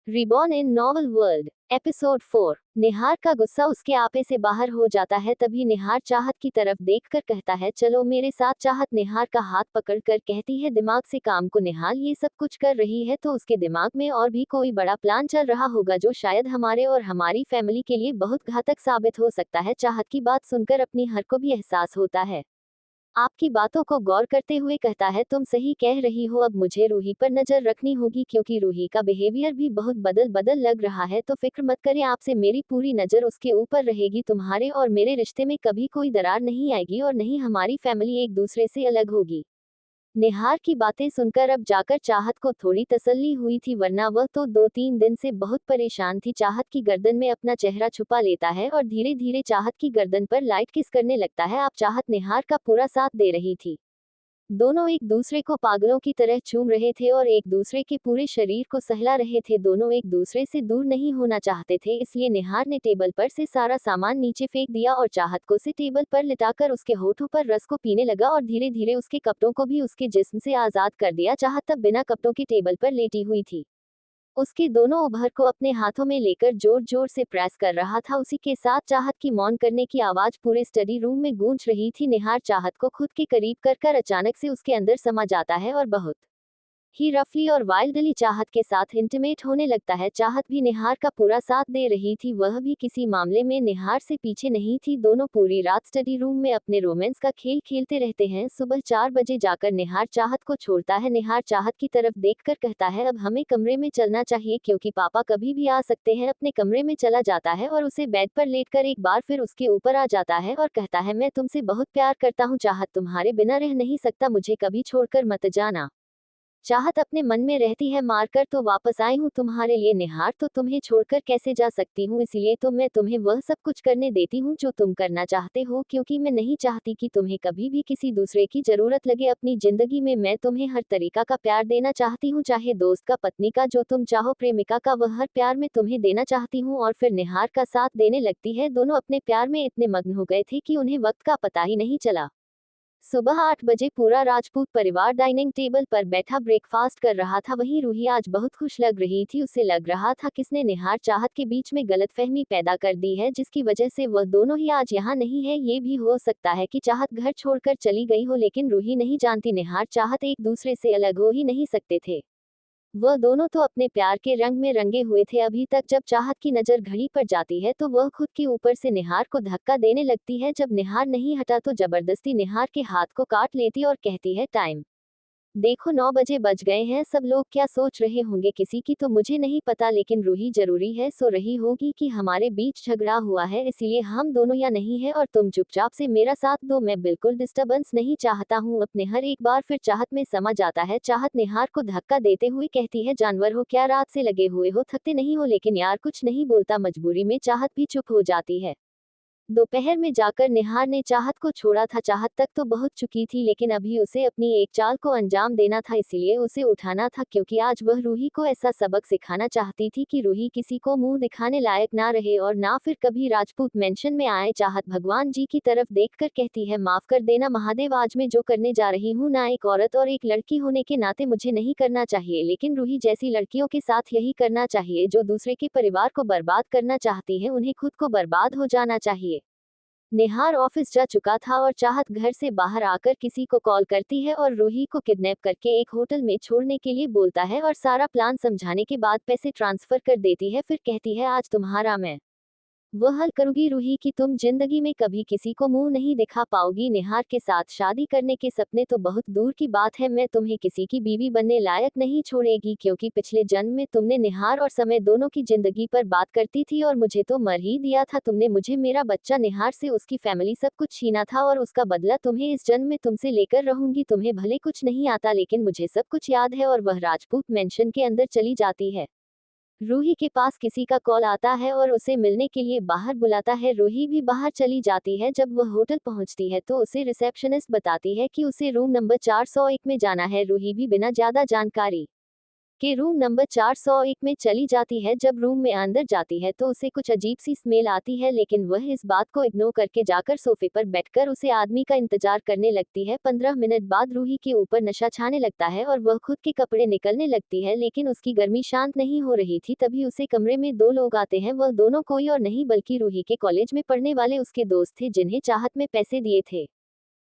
Reborn इन novel world episode 4। निहार का गुस्सा उसके आपे से बाहर हो जाता है। तभी निहार चाहत की तरफ देखकर कहता है, चलो मेरे साथ। चाहत निहार का हाथ पकड़कर कहती है, दिमाग से काम को। निहार ये सब कुछ कर रही है तो उसके दिमाग में और भी कोई बड़ा प्लान चल रहा होगा जो शायद हमारे और हमारी फैमिली के लिए बहुत घातक साबित हो सकता है। चाहत की बात सुनकर अपनी हर को भी एहसास होता है। आपकी बातों को गौर करते हुए कहता है, तुम सही कह रही हो। अब मुझे रूही पर नजर रखनी होगी क्योंकि रूही का बिहेवियर भी बहुत बदल बदल लग रहा है। तो फिक्र मत करें, आपसे मेरी पूरी नजर उसके ऊपर रहेगी। तुम्हारे और मेरे रिश्ते में कभी कोई दरार नहीं आएगी और नहीं हमारी फैमिली एक दूसरे से अलग होगी। निहार की बातें सुनकर अब जाकर चाहत को थोड़ी तसल्ली हुई थी, वरना वह तो 2-3 दिन से बहुत परेशान थी। चाहत की गर्दन में अपना चेहरा छुपा लेता है और धीरे धीरे चाहत की गर्दन पर लाइट किस करने लगता है। अब चाहत निहार का पूरा साथ दे रही थी। दोनों एक दूसरे को पागलों की तरह चूम रहे थे और एक दूसरे के पूरे शरीर को सहला रहे थे। दोनों एक दूसरे से दूर नहीं होना चाहते थे, इसलिए निहार ने टेबल पर से सारा सामान नीचे फेंक दिया और चाहत को से टेबल पर लिटाकर उसके होठों पर रस को पीने लगा और धीरे धीरे उसके कपड़ों को भी उसके जिस्म से आजाद कर दिया। चाहत तब बिना कपड़ों के टेबल पर लेटी हुई थी। उसके दोनों उभर को अपने हाथों में लेकर जोर जोर से प्रेस कर रहा था। उसी के साथ चाहत की मौन करने की आवाज पूरे स्टडी रूम में गूंज रही थी। निहार चाहत को खुद के करीब कर अचानक से उसके अंदर समा जाता है और बहुत ही रफली और वाइल्डली चाहत के साथ इंटीमेट होने लगता है। चाहत भी निहार का पूरा साथ दे रही थी, वह भी किसी मामले में निहार से पीछे नहीं थी। दोनों पूरी रात स्टडी रूम में अपने रोमांस का खेल खेलते रहते हैं। सुबह 4 बजे जाकर निहार चाहत को छोड़ता है। निहार चाहत की तरफ देखकर कहता है, अब हमें कमरे में चलना चाहिए क्योंकि पापा कभी भी आ सकते हैं। अपने कमरे में चला जाता है और उसे बेड पर लेटकर एक बार फिर उसके ऊपर आ जाता है और कहता है, मैं तुमसे बहुत प्यार करता हूँ चाहत, तुम्हारे बिना रह नहीं सकता, मुझे कभी छोड़कर मत जाना। चाहत अपने मन में रहती है, मारकर तो वापस आई हूँ तुम्हारे लिए निहार, तो तुम्हें छोड़कर कैसे जा सकती हूँ, इसलिए तो मैं तुम्हें वह सब कुछ करने देती हूँ जो तुम करना चाहते हो, क्योंकि मैं नहीं चाहती कि तुम्हें कभी भी किसी दूसरे की जरूरत लगे अपनी जिंदगी में। मैं तुम्हें हर तरीका का प्यार देना चाहती हूँ, चाहे दोस्त का, पत्नी का, जो तुम चाहो, प्रेमिका का, वह हर प्यार में तुम्हें देना चाहती हूँ। और फिर निहार का साथ देने लगती है। दोनों अपने प्यार में इतने मग्न हो गए थे कि उन्हें वक्त का पता ही नहीं चला। सुबह 8 बजे पूरा राजपूत परिवार डाइनिंग टेबल पर बैठा ब्रेकफास्ट कर रहा था। वहीं रूही आज बहुत खुश लग रही थी। उसे लग रहा था किसने निहार चाहत के बीच में गलतफहमी पैदा कर दी है, जिसकी वजह से वह दोनों ही आज यहाँ नहीं है। ये भी हो सकता है कि चाहत घर छोड़कर चली गई हो, लेकिन रूही नहीं जानती निहार चाहत एक दूसरे से अलग हो ही नहीं सकते थे। वह दोनों तो अपने प्यार के रंग में रंगे हुए थे। अभी तक जब चाहत की नजर घड़ी पर जाती है तो वह खुद के ऊपर से निहार को धक्का देने लगती है। जब निहार नहीं हटा तो जबरदस्ती निहार के हाथ को काट लेती और कहती है, टाइम देखो, 9 बजे बज गए हैं। सब लोग क्या सोच रहे होंगे किसी की तो मुझे नहीं पता, लेकिन रूही जरूरी है सो रही होगी कि हमारे बीच झगड़ा हुआ है, इसलिए हम दोनों या नहीं है और तुम चुपचाप से मेरा साथ दो। मैं बिल्कुल डिस्टर्बेंस नहीं चाहता हूँ। अपने हर एक बार फिर चाहत में समा जाता है। चाहत निहार को धक्का देते हुए कहती है, जानवर हो क्या, रात से लगे हुए हो, थकते नहीं हो? लेकिन यार कुछ नहीं बोलता। मजबूरी में चाहत भी चुप हो जाती है। दोपहर में जाकर निहार ने चाहत को छोड़ा था। चाहत तक तो बहुत चुकी थी, लेकिन अभी उसे अपनी एक चाल को अंजाम देना था, इसीलिए उसे उठाना था, क्योंकि आज वह रूही को ऐसा सबक सिखाना चाहती थी कि रूही किसी को मुंह दिखाने लायक ना रहे और ना फिर कभी राजपूत मेंशन में आए। चाहत भगवान जी की तरफ देखकर कहती है, माफ कर देना महादेव, आज मैं जो करने जा रही हूँ ना एक औरत और एक लड़की होने के नाते मुझे नहीं करना चाहिए, लेकिन रूही जैसी लड़कियों के साथ यही करना चाहिए। जो दूसरे के परिवार को बर्बाद करना चाहती है, उन्हें खुद को बर्बाद हो जाना चाहिए। निहार ऑफिस जा चुका था और चाहत घर से बाहर आकर किसी को कॉल करती है और रूही को किडनैप करके एक होटल में छोड़ने के लिए बोलता है और सारा प्लान समझाने के बाद पैसे ट्रांसफर कर देती है। फिर कहती है, आज तुम्हारा मैं वो हल करूंगी रूही कि तुम जिंदगी में कभी किसी को मुंह नहीं दिखा पाओगी। निहार के साथ शादी करने के सपने तो बहुत दूर की बात है। मैं तुम्हें किसी की बीवी बनने लायक नहीं छोड़ेगी, क्योंकि पिछले जन्म में तुमने निहार और समय दोनों की जिंदगी पर बात करती थी और मुझे तो मर ही दिया था। तुमने मुझे, मेरा बच्चा, निहार से, उसकी फैमिली, सब कुछ छीना था और उसका बदला तुम्हें इस जन्म में तुमसे लेकर रहूंगी। तुम्हें भले कुछ नहीं आता, लेकिन मुझे सब कुछ याद है। और वह राजपूत मेंशन के अंदर चली जाती है। रूही के पास किसी का कॉल आता है और उसे मिलने के लिए बाहर बुलाता है। रूही भी बाहर चली जाती है। जब वह होटल पहुंचती है तो उसे रिसेप्शनिस्ट बताती है कि उसे रूम नंबर 401 में जाना है। रूही भी बिना ज्यादा जानकारी के रूम नंबर 401 में चली जाती है। जब रूम में अंदर जाती है तो उसे कुछ अजीब सी स्मेल आती है, लेकिन वह इस बात को इग्नोर करके जाकर सोफे पर बैठकर उसे आदमी का इंतजार करने लगती है। 15 मिनट बाद रूही के ऊपर नशा छाने लगता है और वह खुद के कपड़े निकलने लगती है, लेकिन उसकी गर्मी शांत नहीं हो रही थी। तभी उसे कमरे में दो लोग आते हैं। वह दोनों कोई और नहीं बल्कि रूही के कॉलेज में पढ़ने वाले उसके दोस्त थे, जिन्हें चाहत में पैसे दिए थे।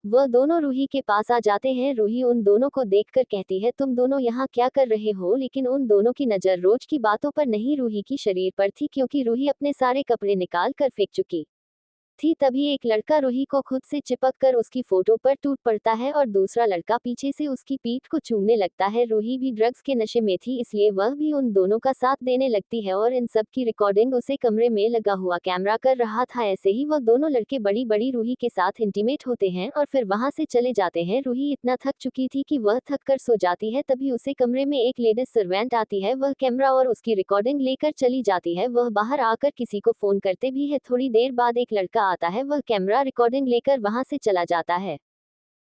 वह दोनों रूही के पास आ जाते हैं। रूही उन दोनों को देखकर कहती है, तुम दोनों यहाँ क्या कर रहे हो? लेकिन उन दोनों की नजर रोज की बातों पर नहीं, रूही की शरीर पर थी, क्योंकि रूही अपने सारे कपड़े निकाल कर फेंक चुकी थी। तभी एक लड़का रूही को खुद से चिपक कर उसकी फोटो पर टूट पड़ता है और दूसरा लड़का पीछे से उसकी पीठ को चूमने लगता है। रूही भी ड्रग्स के नशे में थी, इसलिए वह भी उन दोनों का साथ देने लगती है और इन सब की रिकॉर्डिंग उसे कमरे में लगा हुआ कैमरा कर रहा था। ऐसे ही वह दोनों लड़के बड़ी बड़ी रूही के साथ इंटीमेट होते हैं और फिर वहां से चले जाते हैं। रूही इतना थक चुकी थी कि वह थक कर सो जाती है। तभी उसे कमरे में एक लेडीज सर्वेंट आती है। वह कैमरा और उसकी रिकॉर्डिंग लेकर चली जाती है। वह बाहर आकर किसी को फोन करते भी है। थोड़ी देर बाद एक लड़का आता है। वह कैमरा रिकॉर्डिंग लेकर वहां से चला जाता है।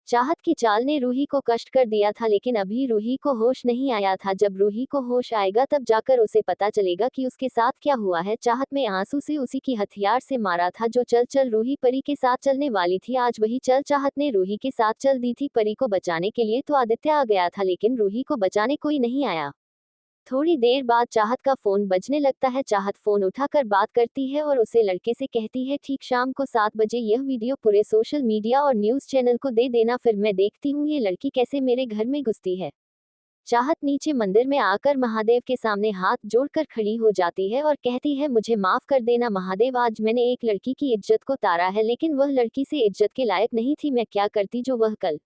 चाहत की चाल ने रूही को कष्ट कर दिया था, लेकिन अभी रूही को होश नहीं आया था। जब रूही को होश आएगा तब जाकर उसे पता चलेगा कि उसके साथ क्या हुआ है। चाहत में आंसू से उसी की हथियार से मारा था, जो चल चल रूही परी के साथ चलने वाली थी। आज वही चल चाहत ने रूही के साथ चल दी थी परी को बचाने के लिए। तो आदित्य आ गया था, लेकिन रूही को बचाने कोई नहीं आया। थोड़ी देर बाद चाहत का फोन बजने लगता है। चाहत फोन उठाकर बात करती है और उसे लड़के से कहती है, ठीक शाम को 7 बजे यह वीडियो पूरे सोशल मीडिया और न्यूज चैनल को दे देना, फिर मैं देखती हूँ ये लड़की कैसे मेरे घर में घुसती है। चाहत नीचे मंदिर में आकर महादेव के सामने हाथ जोड़कर खड़ी हो जाती है और कहती है, मुझे माफ कर देना महादेव, आज मैंने एक लड़की की इज्जत को तारा है, लेकिन वह लड़की से इज्जत के लायक नहीं थी। मैं क्या करती जो वह कल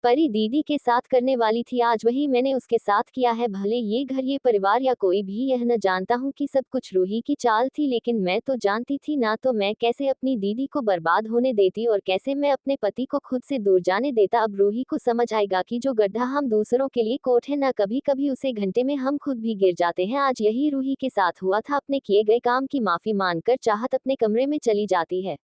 परी दीदी के साथ करने वाली थी, आज वही मैंने उसके साथ किया है। भले ये घर ये परिवार या कोई भी यह न जानता हूँ कि सब कुछ रूही की चाल थी, लेकिन मैं तो जानती थी ना। तो मैं कैसे अपनी दीदी को बर्बाद होने देती और कैसे मैं अपने पति को खुद से दूर जाने देता। अब रूही को समझ आएगा कि जो गड्ढा हम दूसरों के लिए कोट है ना, कभी कभी उसे घंटे में हम खुद भी गिर जाते हैं। आज यही रूही के साथ हुआ था। अपने किए गए काम की माफी मांगकर चाहत अपने कमरे में चली जाती है।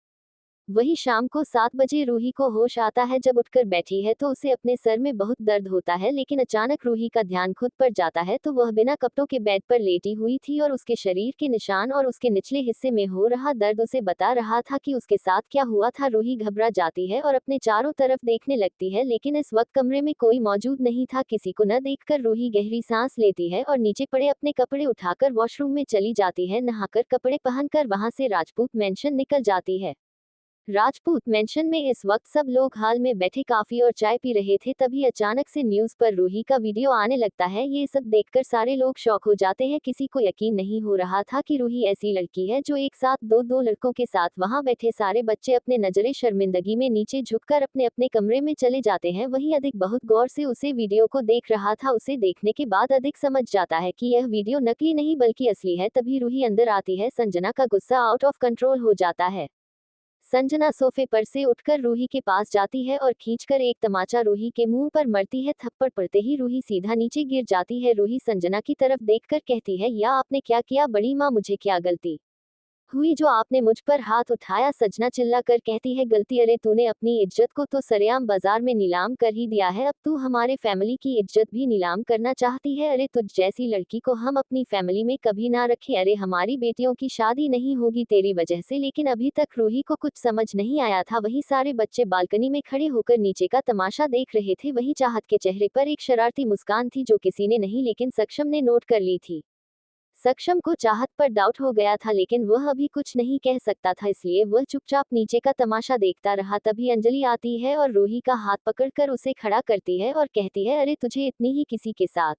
वही शाम को 7 बजे रूही को होश आता है। जब उठकर बैठी है तो उसे अपने सर में बहुत दर्द होता है, लेकिन अचानक रूही का ध्यान खुद पर जाता है तो वह बिना कपड़ों के बेड पर लेटी हुई थी और उसके शरीर के निशान और उसके निचले हिस्से में हो रहा दर्द उसे बता रहा था कि उसके साथ क्या हुआ था। रूही घबरा जाती है और अपने चारों तरफ देखने लगती है, लेकिन इस वक्त कमरे में कोई मौजूद नहीं था। किसी को न देखकर रूही गहरी सांस लेती है और नीचे पड़े अपने कपड़े उठाकर वॉशरूम में चली जाती है। नहाकर कपड़े पहनकर वहां से राजपूत मेंशन निकल जाती है। राजपूत मेंशन में इस वक्त सब लोग हाल में बैठे काफी और चाय पी रहे थे। तभी अचानक से न्यूज पर रूही का वीडियो आने लगता है। ये सब देखकर सारे लोग शॉक हो जाते हैं। किसी को यकीन नहीं हो रहा था कि रूही ऐसी लड़की है जो एक साथ दो लड़कों के साथ वहां बैठे सारे बच्चे अपने नजरे शर्मिंदगी में नीचे झुककर अपने अपने कमरे में चले जाते हैं। वहीं अधिक बहुत गौर से उसे वीडियो को देख रहा था। उसे देखने के बाद अधिक समझ जाता है कि यह वीडियो नकली नहीं बल्कि असली है। तभी रूही अंदर आती है। संजना का गुस्सा आउट ऑफ कंट्रोल हो जाता है। संजना सोफे पर से उठकर रूही के पास जाती है और खींचकर एक तमाचा रूही के मुंह पर मरती है। थप्पड़ पड़ते ही रूही सीधा नीचे गिर जाती है। रूही संजना की तरफ देखकर कहती है, या आपने क्या किया बड़ी माँ, मुझे क्या गलती हुई जो आपने मुझ पर हाथ उठाया? सजना चिल्ला कर कहती है, गलती? अरे तूने अपनी इज्जत को तो सरेआम बाजार में नीलाम कर ही दिया है, अब तू हमारे फैमिली की इज्जत भी नीलाम करना चाहती है? अरे तुझ जैसी लड़की को हम अपनी फैमिली में कभी ना रखे। अरे हमारी बेटियों की शादी नहीं होगी तेरी वजह से। लेकिन अभी तक रूही को कुछ समझ नहीं आया था। वही सारे बच्चे बालकनी में खड़े होकर नीचे का तमाशा देख रहे थे। वही चाहत के चेहरे पर एक शरारती मुस्कान थी जो किसी ने नहीं लेकिन सक्षम ने नोट कर ली थी। सक्षम को चाहत पर डाउट हो गया था, लेकिन वह अभी कुछ नहीं कह सकता था, इसलिए वह चुपचाप नीचे का तमाशा देखता रहा। तभी अंजलि आती है और रूही का हाथ पकड़कर उसे खड़ा करती है और कहती है, अरे तुझे इतनी ही किसी के साथ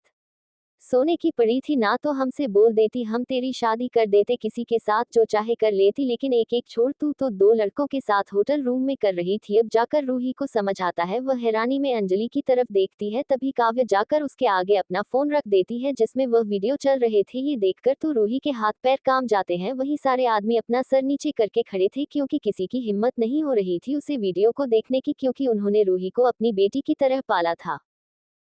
सोने की पड़ी थी ना, तो हमसे बोल देती, हम तेरी शादी कर देते, किसी के साथ जो चाहे कर लेती। लेकिन एक एक छोड़, तू तो 2 लड़कों के साथ होटल रूम में कर रही थी। अब जाकर रूही को समझ आता है। वह हैरानी में अंजलि की तरफ देखती है। तभी काव्य जाकर उसके आगे अपना फोन रख देती है जिसमें वह वीडियो चल रहे थे। ये देखकर तो रूही के हाथ पैर काम जाते हैं। वही सारे आदमी अपना सर नीचे करके खड़े थे, क्योंकि किसी की हिम्मत नहीं हो रही थी उसे वीडियो को देखने की, क्योंकि उन्होंने रूही को अपनी बेटी की तरह पाला था।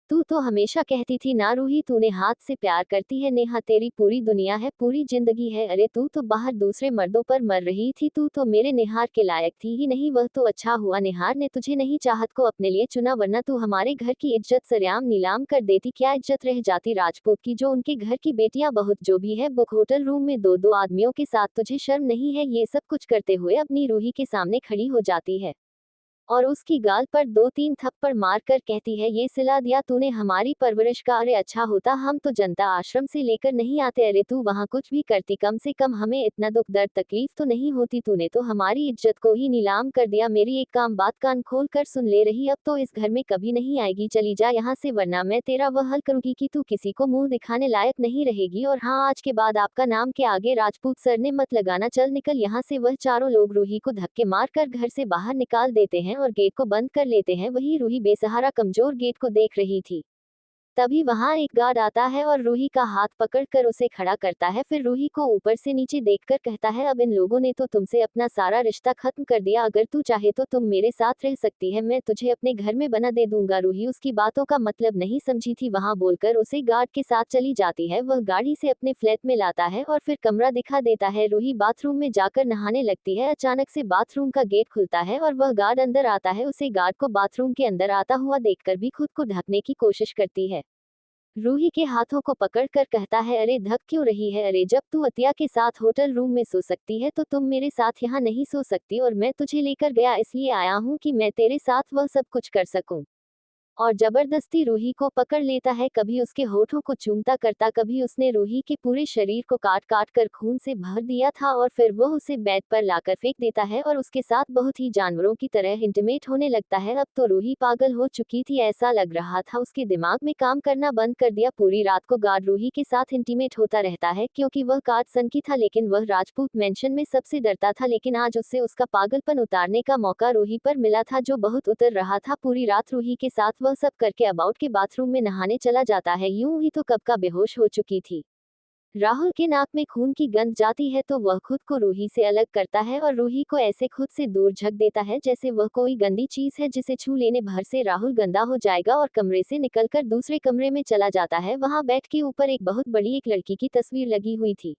तू तो हमेशा कहती थी ना रूही, तूने हाथ से प्यार करती है नेहा, तेरी पूरी दुनिया है, पूरी जिंदगी है। अरे तू तो बाहर दूसरे मर्दों पर मर रही थी, तू तो मेरे निहार के लायक थी ही नहीं। वह तो अच्छा हुआ निहार ने तुझे नहीं चाहत को अपने लिए चुना, वरना तू हमारे घर की इज्जत सरेआम नीलाम कर देती। क्या इज्जत रह जाती राजपूत की, जो उनके घर की बेटियां बहुत जो भी है बुक होटल रूम में दो दो आदमियों के साथ। तुझे शर्म नहीं है ये सब कुछ करते हुए? अपनी रूही के सामने खड़ी हो जाती है और उसकी गाल पर दो तीन थप्पड़ मारकर कहती है, ये सिला दिया तूने हमारी परवरिश का। अरे अच्छा होता हम तो जनता आश्रम से लेकर नहीं आते। अरे तू वहाँ कुछ भी करती, कम से कम हमें इतना दुख दर्द तकलीफ तो नहीं होती। तूने तो हमारी इज्जत को ही नीलाम कर दिया। मेरी एक काम बात कान खोल कर सुन ले रही, अब तो इस घर में कभी नहीं आएगी, चली जा यहाँ से, वरना मैं तेरा वह हल करूंगी कि तू किसी को मुंह दिखाने लायक नहीं रहेगी। और हाँ, आज के बाद आपका नाम के आगे राजपूत सर ने मत लगाना, चल निकल यहाँ से। वह चारों लोग रूही को धक्के मार कर घर से बाहर निकाल देते हैं और गेट को बंद कर लेते हैं। वही रूही बेसहारा कमजोर गेट को देख रही थी। तभी वहां एक गार्ड आता है और रूही का हाथ पकड़कर उसे खड़ा करता है, फिर रूही को ऊपर से नीचे देखकर कहता है, अब इन लोगों ने तो तुमसे अपना सारा रिश्ता खत्म कर दिया, अगर तू चाहे तो तुम मेरे साथ रह सकती है, मैं तुझे अपने घर में बना दे दूंगा। रूही उसकी बातों का मतलब नहीं समझी थी, वहां बोलकर उसे गार्ड के साथ चली जाती है। वह गाड़ी से अपने फ्लैट में लाता है और फिर कमरा दिखा देता है। रूही बाथरूम में जाकर नहाने लगती है, अचानक से बाथरूम का गेट खुलता है और वह गार्ड अंदर आता है। उसे गार्ड को बाथरूम के अंदर आता हुआ देखकर भी खुद को ढकने की कोशिश करती है। रूही के हाथों को पकड़कर कहता है, अरे धक क्यों रही है? अरे जब तू अतिया के साथ होटल रूम में सो सकती है तो तुम मेरे साथ यहाँ नहीं सो सकती, और मैं तुझे लेकर गया इसलिए आया हूँ कि मैं तेरे साथ वह सब कुछ कर सकूं। और जबरदस्ती रूही को पकड़ लेता है, कभी उसके होठों को चूमता करता, कभी उसने रूही के पूरे शरीर को काट काट कर खून से भर दिया था और फिर वह उसे बेड पर लाकर फेंक देता है और उसके साथ बहुत ही जानवरों की तरह इंटीमेट होने लगता है। अब तो रूही पागल हो चुकी थी, ऐसा लग रहा था उसके दिमाग में काम करना बंद कर दिया। पूरी रात को गार्ड रूही के साथ इंटीमेट होता रहता है, क्योंकि वह कार्ड सन की था, लेकिन वह राजपूत मेंशन में सबसे डरता था। लेकिन आज उससे उसका पागलपन उतारने का मौका रूही पर मिला था, जो बहुत उतर रहा था। पूरी रात रूही के साथ वह सब करके अबाउट के बाथरूम में नहाने चला जाता है। यूं ही तो कब का बेहोश हो चुकी थी। राहुल के नाक में खून की गंध जाती है तो वह खुद को रूही से अलग करता है और रूही को ऐसे खुद से दूर झक देता है जैसे वह कोई गंदी चीज है जिसे छू लेने भर से राहुल गंदा हो जाएगा, और कमरे से निकलकर दूसरे कमरे में चला जाता है। वहां बेड के ऊपर एक बहुत बड़ी एक लड़की की तस्वीर लगी हुई थी।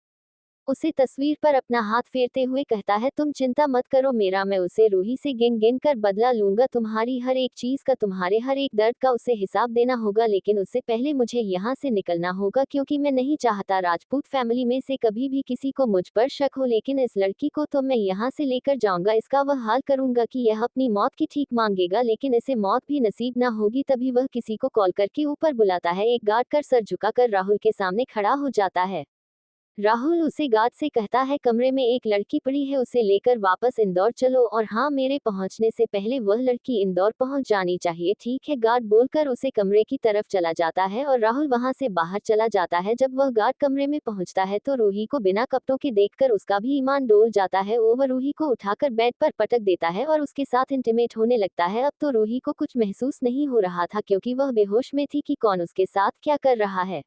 उसे तस्वीर पर अपना हाथ फेरते हुए कहता है, तुम चिंता मत करो मेरा, मैं उसे रूही से गिन गिन कर बदला लूंगा। तुम्हारी हर एक चीज का, तुम्हारे हर एक दर्द का उसे हिसाब देना होगा, लेकिन उससे पहले मुझे यहाँ से निकलना होगा, क्योंकि मैं नहीं चाहता राजपूत फैमिली में से कभी भी किसी को मुझ पर शक हो। लेकिन इस लड़की को तो मैं यहाँ से लेकर जाऊंगा, इसका वह हाल करूंगा कि यह अपनी मौत की ठीक मांगेगा, लेकिन इसे मौत भी नसीब ना होगी। तभी वह किसी को कॉल करके ऊपर बुलाता है। एक गार्ड कर सर झुकाकर राहुल के सामने खड़ा हो जाता है। राहुल उसे गार्ड से कहता है, कमरे में एक लड़की पड़ी है, उसे लेकर वापस इंदौर चलो, और हाँ, मेरे पहुंचने से पहले वह लड़की इंदौर पहुंच जानी चाहिए। ठीक है, गार्ड बोलकर उसे कमरे की तरफ चला जाता है और राहुल वहां से बाहर चला जाता है। जब वह गार्ड कमरे में पहुंचता है तो रूही को बिना कपड़ों के देखकर उसका भी ईमान डोल जाता है। वह रूही को उठाकर बेड पर पटक देता है और उसके साथ इंटीमेट होने लगता है। अब तो रूही को कुछ महसूस नहीं हो रहा था, क्योंकि वह बेहोश में थी कि कौन उसके साथ क्या कर रहा है।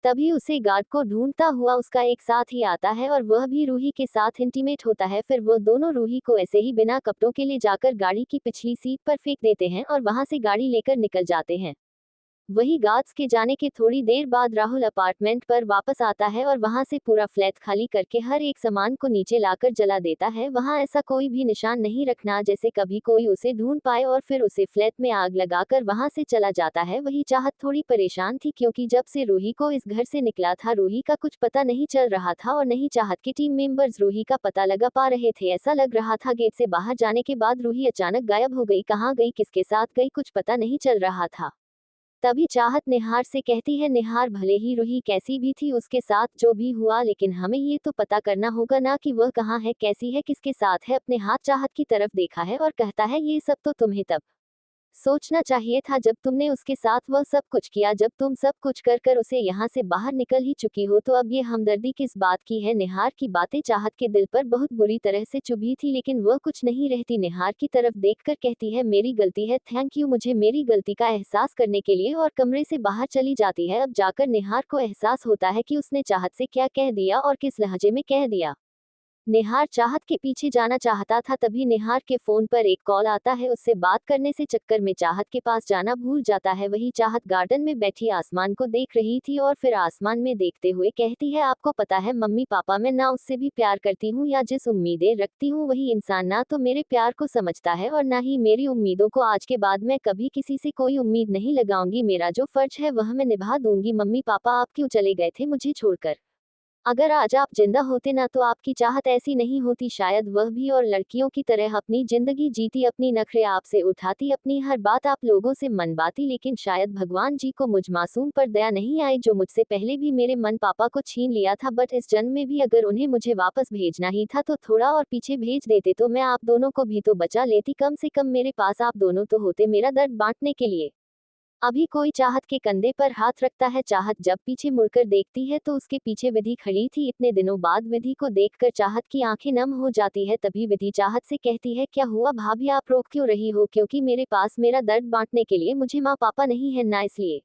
तभी उसे गार्ड को ढूंढता हुआ उसका एक साथी आता है और वह भी रूही के साथ इंटीमेट होता है। फिर वह दोनों रूही को ऐसे ही बिना कपड़ों के ले जाकर गाड़ी की पिछली सीट पर फेंक देते हैं और वहां से गाड़ी लेकर निकल जाते हैं। वही गार्ड्स के जाने के थोड़ी देर बाद राहुल अपार्टमेंट पर वापस आता है और वहां से पूरा फ्लैट खाली करके हर एक सामान को नीचे लाकर जला देता है। वहां ऐसा कोई भी निशान नहीं रखना जैसे कभी कोई उसे ढूंढ पाए, और फिर उसे फ्लैट में आग लगाकर वहां से चला जाता है। वही चाहत थोड़ी परेशान थी, क्योंकि जब से रूही को इस घर से निकला था रूही का कुछ पता नहीं चल रहा था, और नहीं चाहत के टीम मेंबर्स रूही का पता लगा पा रहे थे। ऐसा लग रहा था गेट से बाहर जाने के बाद रूही अचानक गायब हो गई। कहाँ गई, किसके साथ गई, कुछ पता नहीं चल रहा था। तभी चाहत निहार से कहती है, निहार भले ही रूही कैसी भी थी, उसके साथ जो भी हुआ, लेकिन हमें ये तो पता करना होगा ना कि वह कहाँ है, कैसी है, किसके साथ है। अपने हाथ चाहत की तरफ देखा है और कहता है, ये सब तो तुम्हें तब सोचना चाहिए था जब तुमने उसके साथ वह सब कुछ किया, जब तुम सब कुछ कर कर उसे यहाँ से बाहर निकल ही चुकी हो, तो अब ये हमदर्दी किस बात की है। निहार की बातें चाहत के दिल पर बहुत बुरी तरह से चुभी थी, लेकिन वह कुछ नहीं रहती निहार की तरफ देखकर कहती है, मेरी गलती है, थैंक यू मुझे मेरी गलती का एहसास करने के लिए, और कमरे से बाहर चली जाती है। अब जाकर निहार को एहसास होता है कि उसने चाहत से क्या कह दिया और किस लहजे में कह दिया। निहार चाहत के पीछे जाना चाहता था, तभी निहार के फोन पर एक कॉल आता है। उससे बात करने से चक्कर में चाहत के पास जाना भूल जाता है। वही चाहत गार्डन में बैठी आसमान को देख रही थी और फिर आसमान में देखते हुए कहती है, आपको पता है मम्मी पापा, मैं ना उससे भी प्यार करती हूँ या जिस उम्मीदें रखती हूँ वही इंसान ना तो मेरे प्यार को समझता है और ना ही मेरी उम्मीदों को। आज के बाद मैं कभी किसी से कोई उम्मीद नहीं लगाऊंगी। मेरा जो फर्ज है वह मैं निभा दूंगी। मम्मी पापा आप क्यों चले गए थे मुझे छोड़कर? अगर आज आप जिंदा होते ना तो आपकी चाहत ऐसी नहीं होती। शायद वह भी और लड़कियों की तरह अपनी जिंदगी जीती, अपनी नखरे आपसे उठाती, अपनी हर बात आप लोगों से मनवाती। लेकिन शायद भगवान जी को मुझ मासूम पर दया नहीं आई, जो मुझसे पहले भी मेरे मन पापा को छीन लिया था। बट इस जन्म में भी अगर उन्हें मुझे वापस भेजना ही था तो थोड़ा और पीछे भेज देते तो मैं आप दोनों को भी तो बचा लेती। कम से कम मेरे पास आप दोनों तो होते मेरा दर्द बांटने के लिए। अभी कोई चाहत के कंधे पर हाथ रखता है। चाहत जब पीछे मुड़कर देखती है तो उसके पीछे विधि खड़ी थी। इतने दिनों बाद विधि को देखकर चाहत की आंखें नम हो जाती है। तभी विधि चाहत से कहती है, क्या हुआ भाभी, आप रोक क्यों रही हो? क्योंकि मेरे पास मेरा दर्द बांटने के लिए मुझे माँ पापा नहीं है ना, इसलिए।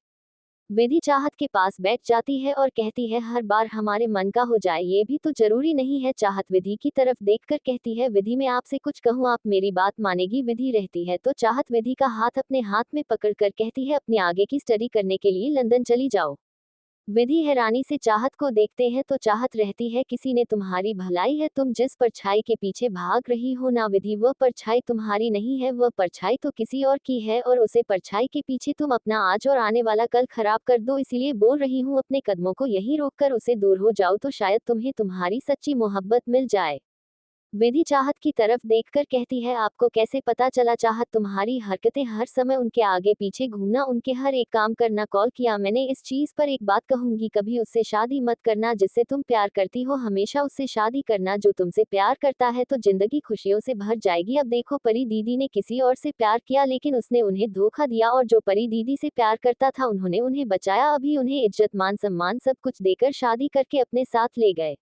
विधि चाहत के पास बैठ जाती है और कहती है, हर बार हमारे मन का हो जाए ये भी तो जरूरी नहीं है। चाहत विधि की तरफ देखकर कहती है, विधि मैं आपसे कुछ कहूँ आप मेरी बात मानेगी? विधि रहती है तो चाहत विधि का हाथ अपने हाथ में पकड़कर कहती है, अपनी आगे की स्टडी करने के लिए लंदन चली जाओ। विधि हैरानी से चाहत को देखते हैं तो चाहत रहती है, किसी ने तुम्हारी भलाई है, तुम जिस परछाई के पीछे भाग रही हो ना विधि, वह परछाई तुम्हारी नहीं है, वह परछाई तो किसी और की है। और उसे परछाई के पीछे तुम अपना आज और आने वाला कल खराब कर दो। इसीलिए बोल रही हूँ, अपने कदमों को यहीं रोककर उसे दूर हो जाओ तो शायद तुम्हें तुम्हारी सच्ची मोहब्बत मिल जाए। विधि चाहत की तरफ देखकर कहती है, आपको कैसे पता चला? चाहत तुम्हारी हरकतें, हर समय उनके आगे पीछे घूमना, उनके हर एक काम करना। कॉल किया मैंने इस चीज पर, एक बात कहूंगी, कभी उससे शादी मत करना जिससे तुम प्यार करती हो, हमेशा उससे शादी करना जो तुमसे प्यार करता है, तो जिंदगी खुशियों से भर जाएगी। अब देखो, परी दीदी ने किसी और से प्यार किया लेकिन उसने उन्हें धोखा दिया, और जो परी दीदी से प्यार करता था उन्होंने उन्हें बचाया, अभी उन्हें इज्जत मान सम्मान सब कुछ देकर शादी करके अपने साथ ले गए।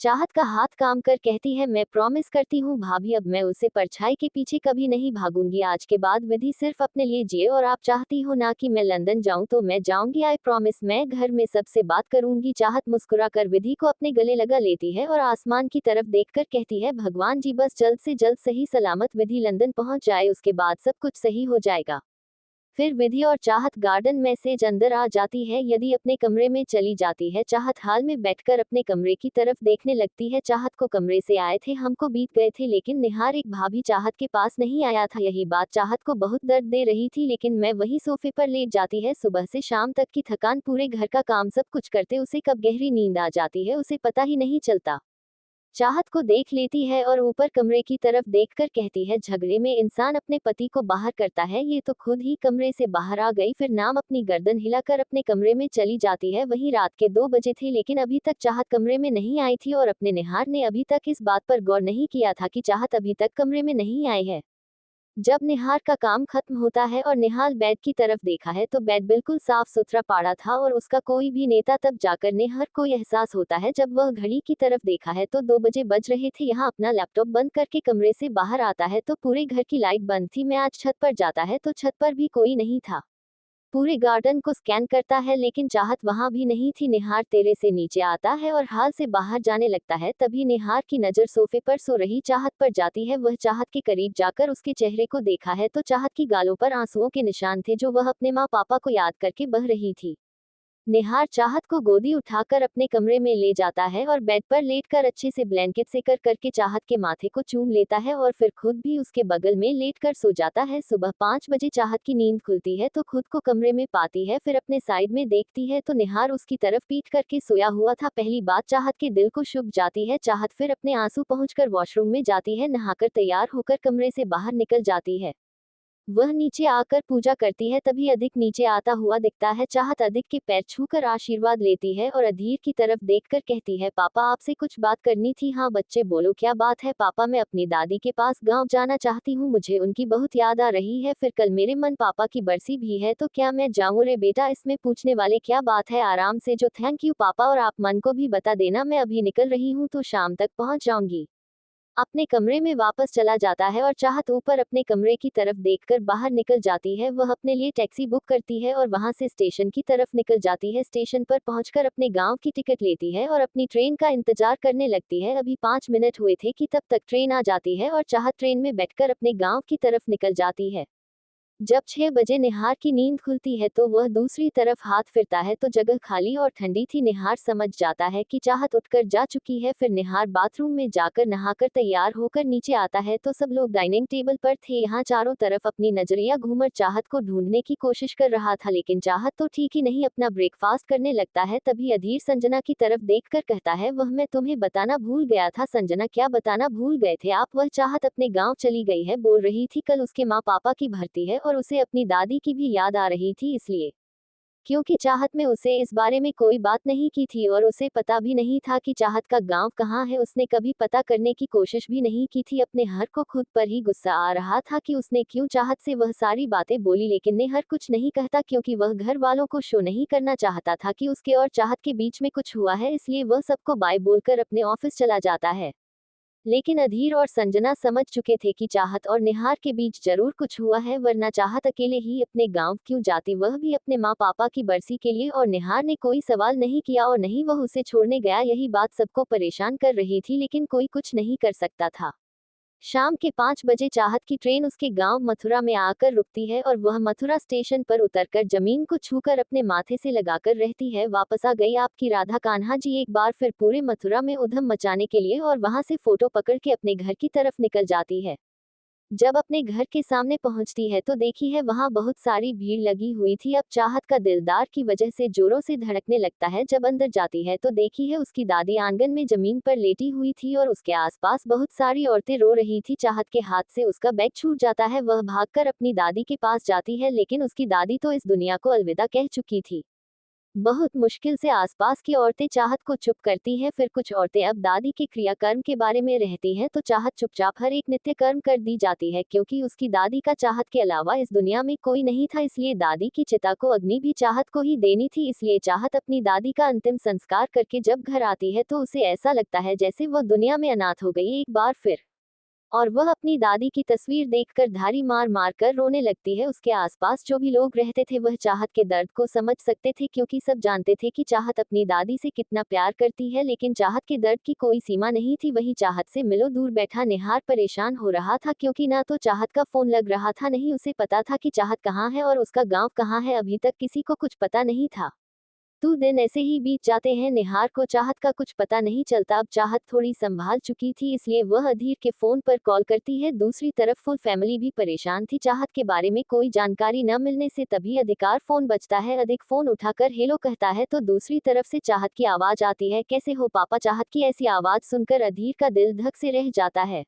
चाहत का हाथ काम कर कहती है, मैं प्रॉमिस करती हूँ भाभी, अब मैं उसे परछाई के पीछे कभी नहीं भागूंगी। आज के बाद विधि सिर्फ अपने लिए जिए, और आप चाहती हो ना कि मैं लंदन जाऊं तो मैं जाऊंगी, आई प्रॉमिस। मैं घर में सबसे बात करूंगी। चाहत मुस्कुराकर विधि को अपने गले लगा लेती है और आसमान की तरफ देखकर कहती है, भगवान जी बस जल्द से जल्द सही सलामत विधि लंदन पहुंच जाए, उसके बाद सब कुछ सही हो जाएगा। फिर विधि और चाहत गार्डन में से अंदर आ जाती है। यदि अपने कमरे में चली जाती है। चाहत हाल में बैठकर अपने कमरे की तरफ देखने लगती है। चाहत को कमरे से आए थे हमको बीत गए थे, लेकिन निहार एक भाभी चाहत के पास नहीं आया था। यही बात चाहत को बहुत दर्द दे रही थी, लेकिन मैं वही सोफे पर लेट जाती है। सुबह से शाम तक की थकान, पूरे घर का काम सब कुछ करते उसे कब गहरी नींद आ जाती है उसे पता ही नहीं चलता। चाहत को देख लेती है और ऊपर कमरे की तरफ देखकर कहती है, झगड़े में इंसान अपने पति को बाहर करता है, ये तो खुद ही कमरे से बाहर आ गई। फिर नाम अपनी गर्दन हिलाकर अपने कमरे में चली जाती है। वहीं रात के 2 बजे थे, लेकिन अभी तक चाहत कमरे में नहीं आई थी, और अपने निहार ने अभी तक इस बात पर गौर नहीं किया था कि चाहत अभी तक कमरे में नहीं आई है। जब निहार का काम खत्म होता है और निहाल बेड की तरफ देखा है तो बेड बिल्कुल साफ सुथरा पड़ा था, और उसका कोई भी नेता तब जाकर निहार को एहसास होता है। जब वह घड़ी की तरफ देखा है तो 2 बजे बज रहे थे। यहाँ अपना लैपटॉप बंद करके कमरे से बाहर आता है तो पूरे घर की लाइट बंद थी। मैं आज छत पर जाता है तो छत पर भी कोई नहीं था। पूरे गार्डन को स्कैन करता है लेकिन चाहत वहां भी नहीं थी। निहार तेरे से नीचे आता है और हाल से बाहर जाने लगता है। तभी निहार की नजर सोफे पर सो रही चाहत पर जाती है। वह चाहत के करीब जाकर उसके चेहरे को देखा है तो चाहत की गालों पर आंसुओं के निशान थे, जो वह अपने माँ पापा को याद करके बह रही थी। निहार चाहत को गोदी उठाकर अपने कमरे में ले जाता है और बेड पर लेटकर अच्छे से ब्लैंकेट से कर करके चाहत के माथे को चूम लेता है और फिर खुद भी उसके बगल में लेटकर सो जाता है। सुबह 5 बजे चाहत की नींद खुलती है तो खुद को कमरे में पाती है। फिर अपने साइड में देखती है तो निहार उसकी तरफ पीट करके सोया हुआ था। पहली बात चाहत के दिल को शुभ जाती है। चाहत फिर अपने आंसू पहुंचकर वॉशरूम में जाती है, नहाकर तैयार होकर कमरे से बाहर निकल जाती है। वह नीचे आकर पूजा करती है, तभी अधिक नीचे आता हुआ दिखता है। चाहत अधिक के पैर छूकर आशीर्वाद लेती है और अधीर की तरफ देखकर कहती है, पापा आपसे कुछ बात करनी थी। हाँ बच्चे बोलो, क्या बात है? पापा मैं अपनी दादी के पास गांव जाना चाहती हूँ, मुझे उनकी बहुत याद आ रही है। फिर कल मेरे मन पापा की बरसी भी है, तो क्या मैं जाऊँ? रे बेटा इसमें पूछने वाले क्या बात है, आराम से जो। थैंक यू पापा, और आप मन को भी बता देना, मैं अभी निकल रही हूँ तो शाम तक पहुँच जाऊंगी। अपने कमरे में वापस चला जाता है और चाहत ऊपर अपने कमरे की तरफ देखकर बाहर निकल जाती है। वह अपने लिए टैक्सी बुक करती है और वहां से स्टेशन की तरफ निकल जाती है। स्टेशन पर पहुंचकर अपने गांव की टिकट लेती है और अपनी ट्रेन का इंतजार करने लगती है। अभी 5 मिनट हुए थे कि तब तक ट्रेन आ जाती है और चाहत ट्रेन में बैठकर अपने गाँव की तरफ निकल जाती है। जब 6 बजे निहार की नींद खुलती है तो वह दूसरी तरफ हाथ फिरता है तो जगह खाली और ठंडी थी। निहार समझ जाता है कि चाहत उठकर जा चुकी है। फिर निहार बाथरूम में जाकर नहाकर तैयार होकर नीचे आता है तो सब लोग डाइनिंग टेबल पर थे। यहाँ चारों तरफ अपनी नजरिया घूमर चाहत को ढूंढने की कोशिश कर रहा था, लेकिन चाहत तो ठीक ही नहीं अपना ब्रेकफास्ट करने लगता है। तभी अधीर संजना की तरफ देखकर कहता है, वह मैं तुम्हें बताना भूल गया था। संजना, क्या बताना भूल गए थे आप? वह चाहत अपने गाँव चली गई है, बोल रही थी कल उसके माँ पापा की भर्ती है और उसे अपनी दादी की भी याद आ रही थी, इसलिए। क्योंकि चाहत में उसे इस बारे में कोई बात नहीं की थी और उसे पता भी नहीं था कि चाहत का गांव कहाँ है। उसने कभी पता करने की कोशिश भी नहीं की थी। अपने हर को खुद पर ही गुस्सा आ रहा था कि उसने क्यों चाहत से वह सारी बातें बोली, लेकिन नेहर कुछ नहीं कहता क्योंकि वह घर वालों को शो नहीं करना चाहता था कि उसके और चाहत के बीच में कुछ हुआ है। इसलिए वह सबको बाय बोलकर अपने ऑफिस चला जाता है। लेकिन अधीर और संजना समझ चुके थे कि चाहत और निहार के बीच जरूर कुछ हुआ है, वरना चाहत अकेले ही अपने गांव क्यों जाती, वह भी अपने माँ पापा की बरसी के लिए। और निहार ने कोई सवाल नहीं किया और नहीं वह उसे छोड़ने गया। यही बात सबको परेशान कर रही थी, लेकिन कोई कुछ नहीं कर सकता था। शाम के 5 बजे चाहत की ट्रेन उसके गांव मथुरा में आकर रुकती है और वह मथुरा स्टेशन पर उतरकर जमीन को छूकर अपने माथे से लगाकर रहती है, वापस आ गई आपकी राधा। कान्हा जी एक बार फिर पूरे मथुरा में उधम मचाने के लिए और वहां से फोटो पकड़ के अपने घर की तरफ निकल जाती है। जब अपने घर के सामने पहुंचती है तो देखी है वहां बहुत सारी भीड़ लगी हुई थी। अब चाहत का दिलदार की वजह से जोरों से धड़कने लगता है। जब अंदर जाती है तो देखी है उसकी दादी आंगन में जमीन पर लेटी हुई थी और उसके आसपास बहुत सारी औरतें रो रही थी। चाहत के हाथ से उसका बैग छूट जाता है। वह भागकर अपनी दादी के पास जाती है, लेकिन उसकी दादी तो इस दुनिया को अलविदा कह चुकी थी। बहुत मुश्किल से आसपास की औरतें चाहत को चुप करती हैं। फिर कुछ औरतें अब दादी के क्रियाकर्म के बारे में रहती हैं तो चाहत चुपचाप हर एक नित्य कर्म कर दी जाती है, क्योंकि उसकी दादी का चाहत के अलावा इस दुनिया में कोई नहीं था। इसलिए दादी की चिता को अग्नि भी चाहत को ही देनी थी। इसलिए चाहत अपनी दादी का अंतिम संस्कार करके जब घर आती है तो उसे ऐसा लगता है जैसे वह दुनिया में अनाथ हो गई एक बार फिर। और वह अपनी दादी की तस्वीर देखकर धारी मार मार कर रोने लगती है। उसके आसपास जो भी लोग रहते थे वह चाहत के दर्द को समझ सकते थे, क्योंकि सब जानते थे कि चाहत अपनी दादी से कितना प्यार करती है, लेकिन चाहत के दर्द की कोई सीमा नहीं थी। वही चाहत से मिलो दूर बैठा निहार परेशान हो रहा था, क्योंकि ना तो चाहत का फोन लग रहा था, नहीं उसे पता था कि चाहत कहाँ है और उसका गाँव कहाँ है। अभी तक किसी को कुछ पता नहीं था। दिन ऐसे ही बीत जाते हैं। निहार को चाहत का कुछ पता नहीं चलता। अब चाहत थोड़ी संभाल चुकी थी, इसलिए वह अधीर के फोन पर कॉल करती है। दूसरी तरफ फुल फैमिली भी परेशान थी चाहत के बारे में कोई जानकारी न मिलने से। तभी अधिकार फोन बजता है। अधिक फोन उठाकर हेलो कहता है तो दूसरी तरफ से चाहत की आवाज आती है, कैसे हो पापा? चाहत की ऐसी आवाज सुनकर अधीर का दिल धक से रह जाता है।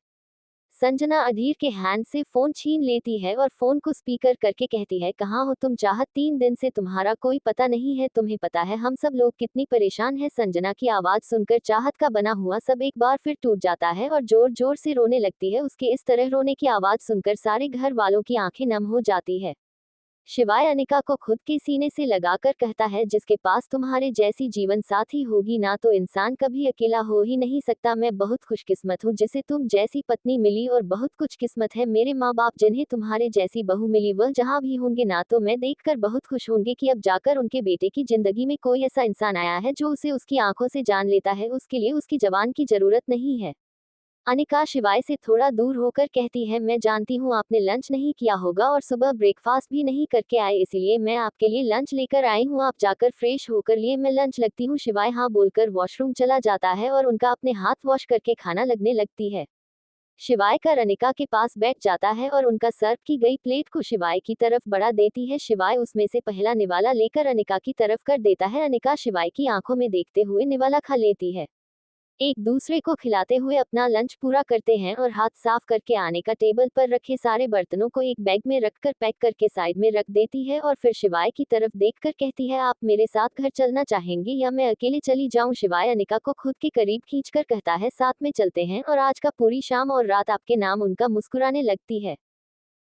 संजना अधीर के हैंड से फोन छीन लेती है और फोन को स्पीकर करके कहती है, कहाँ हो तुम? चाहत 3 दिन से तुम्हारा कोई पता नहीं है। तुम्हें पता है हम सब लोग कितनी परेशान हैं। संजना की आवाज सुनकर चाहत का बना हुआ सब एक बार फिर टूट जाता है और जोर जोर से रोने लगती है। उसके इस तरह रोने की आवाज सुनकर सारे घर वालों की आंखें नम हो जाती है। शिवाय अनिका को खुद के सीने से लगाकर कहता है, जिसके पास तुम्हारे जैसी जीवन साथी होगी ना तो इंसान कभी अकेला हो ही नहीं सकता। मैं बहुत खुशकिस्मत हूँ जिसे तुम जैसी पत्नी मिली और बहुत कुछ किस्मत है मेरे माँ बाप जिन्हें तुम्हारे जैसी बहू मिली। वह जहाँ भी होंगे ना तो मैं देखकर बहुत खुश होंगे कि अब जाकर उनके बेटे की जिंदगी में कोई ऐसा इंसान आया है जो उसे उसकी आंखों से जान लेता है। उसके लिए उसकी जबान की जरूरत नहीं है। अनिका शिवाय से थोड़ा दूर होकर कहती है, मैं जानती हूँ आपने लंच नहीं किया होगा और सुबह ब्रेकफास्ट भी नहीं करके आए, इसलिए मैं आपके लिए लंच लेकर आई हूँ। आप जाकर फ्रेश होकर लिए मैं लंच लगती हूँ। शिवाय हाँ बोलकर वॉशरूम चला जाता है और उनका अपने हाथ वॉश करके खाना लगने लगती है। शिवाय कर अनिका के पास बैठ जाता है और उनका सर्व की गई प्लेट को शिवाय की तरफ बढ़ा देती है। शिवाय उसमें से पहला निवाला लेकर अनिका की तरफ कर देता है। अनिका शिवाय की आंखों में देखते हुए निवाला खा लेती है। एक दूसरे को खिलाते हुए अपना लंच पूरा करते हैं और हाथ साफ करके आने का टेबल पर रखे सारे बर्तनों को एक बैग में रखकर पैक करके साइड में रख देती है और फिर शिवाय की तरफ देखकर कहती है, आप मेरे साथ घर चलना चाहेंगे या मैं अकेले चली जाऊं? शिवाय अनिका को खुद के करीब खींचकर कहता है, साथ में चलते हैं और आज का पूरी शाम और रात आपके नाम। उनका मुस्कुराने लगती है।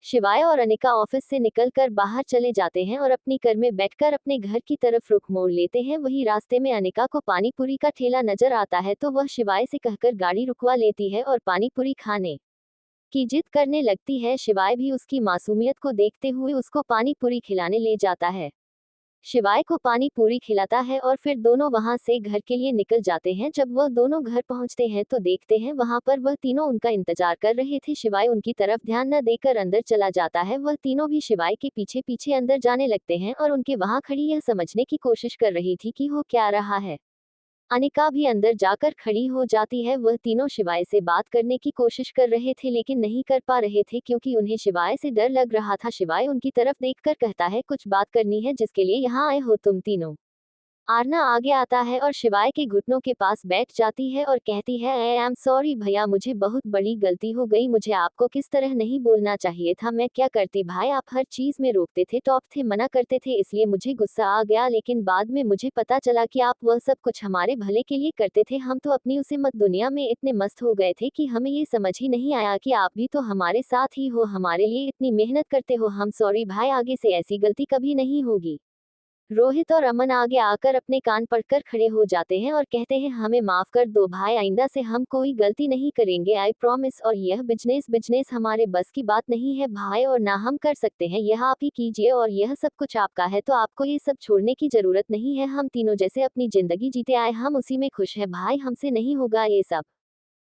शिवाय और अनिका ऑफिस से निकलकर बाहर चले जाते हैं और अपनी कार में बैठकर अपने घर की तरफ रुख मोड़ लेते हैं। वही रास्ते में अनिका को पानी पूरी का ठेला नजर आता है तो वह शिवाय से कहकर गाड़ी रुकवा लेती है और पानी पूरी खाने की जिद करने लगती है। शिवाय भी उसकी मासूमियत को देखते हुए उसको पानी पूरी खिलाने ले जाता है। शिवाय को पानी पूरी खिलाता है और फिर दोनों वहां से घर के लिए निकल जाते हैं। जब वह दोनों घर पहुंचते हैं तो देखते हैं वहां पर वह तीनों उनका इंतजार कर रहे थे। शिवाय उनकी तरफ ध्यान न देकर अंदर चला जाता है। वह तीनों भी शिवाय के पीछे पीछे अंदर जाने लगते हैं और उनके वहां खड़ी यह समझने की कोशिश कर रही थी कि हो क्या रहा है। अनिका भी अंदर जाकर खड़ी हो जाती है। वह तीनों शिवाय से बात करने की कोशिश कर रहे थे लेकिन नहीं कर पा रहे थे क्योंकि उन्हें शिवाय से डर लग रहा था। शिवाय उनकी तरफ देखकर कहता है, कुछ बात करनी है जिसके लिए यहाँ आए हो तुम तीनों। आरना आगे आता है और शिवाय के घुटनों के पास बैठ जाती है और कहती है, आई एम सॉरी भैया, मुझे बहुत बड़ी गलती हो गई। मुझे आपको किस तरह नहीं बोलना चाहिए था। मैं क्या करती भाई, आप हर चीज में रोकते थे, टॉप थे, मना करते थे, इसलिए मुझे गुस्सा आ गया। लेकिन बाद में मुझे पता चला कि आप वह सब कुछ हमारे भले के लिए करते थे। हम तो अपनी उसे मत दुनिया में इतने मस्त हो गए थे कि हमें ये समझ ही नहीं आया कि आप भी तो हमारे साथ ही हो, हमारे लिए इतनी मेहनत करते हो। हम सॉरी भाई, आगे से ऐसी गलती कभी नहीं होगी। रोहित और अमन आगे आकर अपने कान पकड़कर खड़े हो जाते हैं और कहते हैं, हमें माफ कर दो भाई, आइंदा से हम कोई गलती नहीं करेंगे, आई प्रॉमिस। और यह बिजनेस हमारे बस की बात नहीं है भाई, और ना हम कर सकते हैं, यह आप ही कीजिए। और यह सब कुछ आपका है तो आपको ये सब छोड़ने की जरूरत नहीं है। हम तीनों जैसे अपनी जिंदगी जीते आए, हम उसी में खुश हैं भाई, हमसे नहीं होगा ये सब।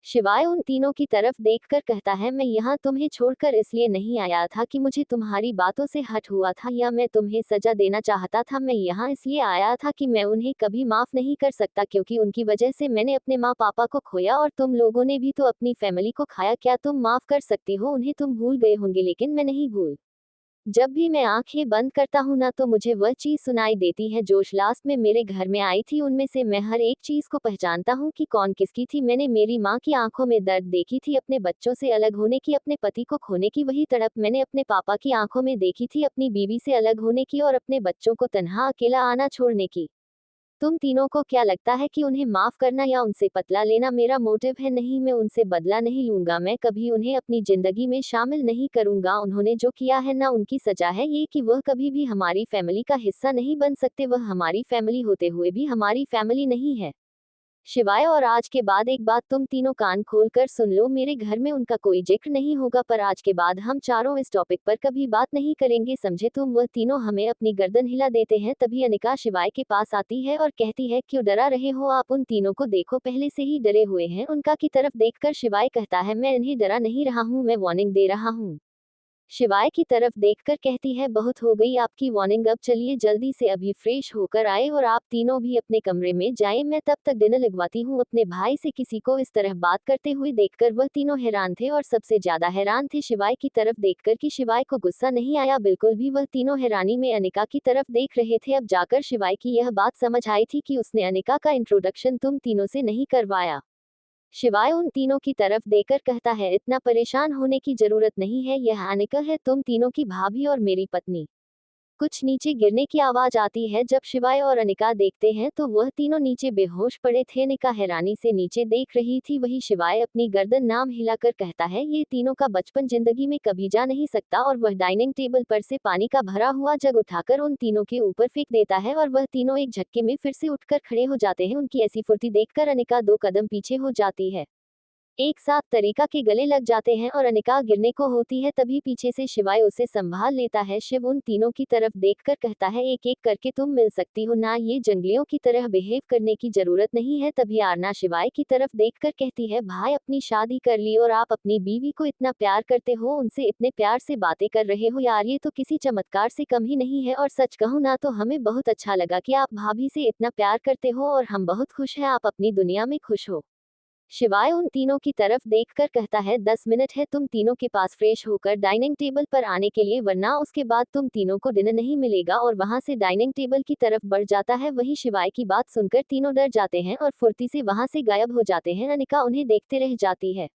शिवाय उन तीनों की तरफ देखकर कहता है, मैं यहाँ तुम्हें छोड़कर इसलिए नहीं आया था कि मुझे तुम्हारी बातों से हट हुआ था या मैं तुम्हें सजा देना चाहता था। मैं यहाँ इसलिए आया था कि मैं उन्हें कभी माफ नहीं कर सकता क्योंकि उनकी वजह से मैंने अपने माँ पापा को खोया और तुम लोगों ने भी तो अपनी फैमिली को खाया। क्या तुम माफ कर सकती हो उन्हें? तुम भूल गए होंगे लेकिन मैं नहीं भूल। जब भी मैं आंखें बंद करता हूं ना तो मुझे वह चीज सुनाई देती है जो लास्ट में मेरे घर में आई थी। उनमें से मैं हर एक चीज को पहचानता हूं कि कौन किसकी थी। मैंने मेरी माँ की आंखों में दर्द देखी थी, अपने बच्चों से अलग होने की, अपने पति को खोने की वही तड़प मैंने अपने पापा की आंखों में देखी थी, अपनी बीवी से अलग होने की और अपने बच्चों को तन्हा अकेला आना छोड़ने की। तुम तीनों को क्या लगता है कि उन्हें माफ करना या उनसे बदला लेना मेरा मोटिव है? नहीं, मैं उनसे बदला नहीं लूंगा, मैं कभी उन्हें अपनी जिंदगी में शामिल नहीं करूंगा। उन्होंने जो किया है ना उनकी सजा है ये कि वह कभी भी हमारी फैमिली का हिस्सा नहीं बन सकते। वह हमारी फैमिली होते हुए भी हमारी फैमिली नहीं है। शिवाय, और आज के बाद एक बात तुम तीनों कान खोल कर सुन लो, मेरे घर में उनका कोई जिक्र नहीं होगा, पर आज के बाद हम चारों इस टॉपिक पर कभी बात नहीं करेंगे, समझे तुम? वह तीनों हमें अपनी गर्दन हिला देते हैं। तभी अनिका शिवाय के पास आती है और कहती है, क्यों डरा रहे हो आप? उन तीनों को देखो, पहले से ही डरे हुए हैं। उनका की तरफ देखकर शिवाय कहता है, मैं इन्हें डरा नहीं रहा हूँ, मैं वार्निंग दे रहा हूँ। शिवाय की तरफ देखकर कहती है, बहुत हो गई आपकी वार्निंग, अब चलिए जल्दी से अभी फ्रेश होकर आए और आप तीनों भी अपने कमरे में जाएं, मैं तब तक डिनर लगवाती हूँ। अपने भाई से किसी को इस तरह बात करते हुए देखकर वह तीनों हैरान थे और सबसे ज्यादा हैरान थे शिवाय की तरफ देखकर कि शिवाय को गुस्सा नहीं आया बिल्कुल भी। वह तीनों हैरानी में अनिका की तरफ देख रहे थे। अब जाकर शिवाय की यह बात समझ आई थी कि उसने अनिका का इंट्रोडक्शन तुम तीनों से नहीं करवाया। शिवाय उन तीनों की तरफ देकर कहता है, इतना परेशान होने की जरूरत नहीं है, यह अनिका है, तुम तीनों की भाभी और मेरी पत्नी। कुछ नीचे गिरने की आवाज आती है। जब शिवाय और अनिका देखते हैं तो वह तीनों नीचे बेहोश पड़े थे। अनिका हैरानी से नीचे देख रही थी। वही शिवाय अपनी गर्दन नाम हिलाकर कहता है, ये तीनों का बचपन जिंदगी में कभी जा नहीं सकता। और वह डाइनिंग टेबल पर से पानी का भरा हुआ जग उठाकर उन तीनों के ऊपर फेंक देता है और वह तीनों एक झटके में फिर से उठकर खड़े हो जाते हैं। उनकी ऐसी फुर्ती देखकर अनिका 2 कदम पीछे हो जाती है। एक साथ तरीका के गले लग जाते हैं और अनिका गिरने को होती है। तभी पीछे से शिवाय उसे संभाल लेता है। शिव उन तीनों की तरफ देखकर कहता है, एक एक करके तुम मिल सकती हो ना, ये जंगलियों की तरह बिहेव करने की जरूरत नहीं है। तभी आरना शिवाय की तरफ देखकर कहती है, भाई अपनी शादी कर ली और आप अपनी बीवी को इतना प्यार करते हो, उनसे इतने प्यार से बातें कर रहे हो यार, ये तो किसी चमत्कार से कम ही नहीं है। और सच कहूँ ना तो हमें बहुत अच्छा लगा कि आप भाभी से इतना प्यार करते हो और हम बहुत खुश हैं आप अपनी दुनिया में खुश हो। शिवाय उन तीनों की तरफ देखकर कहता है, 10 मिनट है तुम तीनों के पास फ्रेश होकर डाइनिंग टेबल पर आने के लिए, वरना उसके बाद तुम तीनों को डिनर नहीं मिलेगा। और वहां से डाइनिंग टेबल की तरफ बढ़ जाता है। वही शिवाय की बात सुनकर तीनों डर जाते हैं और फुर्ती से वहां से गायब हो जाते हैं। अनिका उन्हें देखते रह जाती है।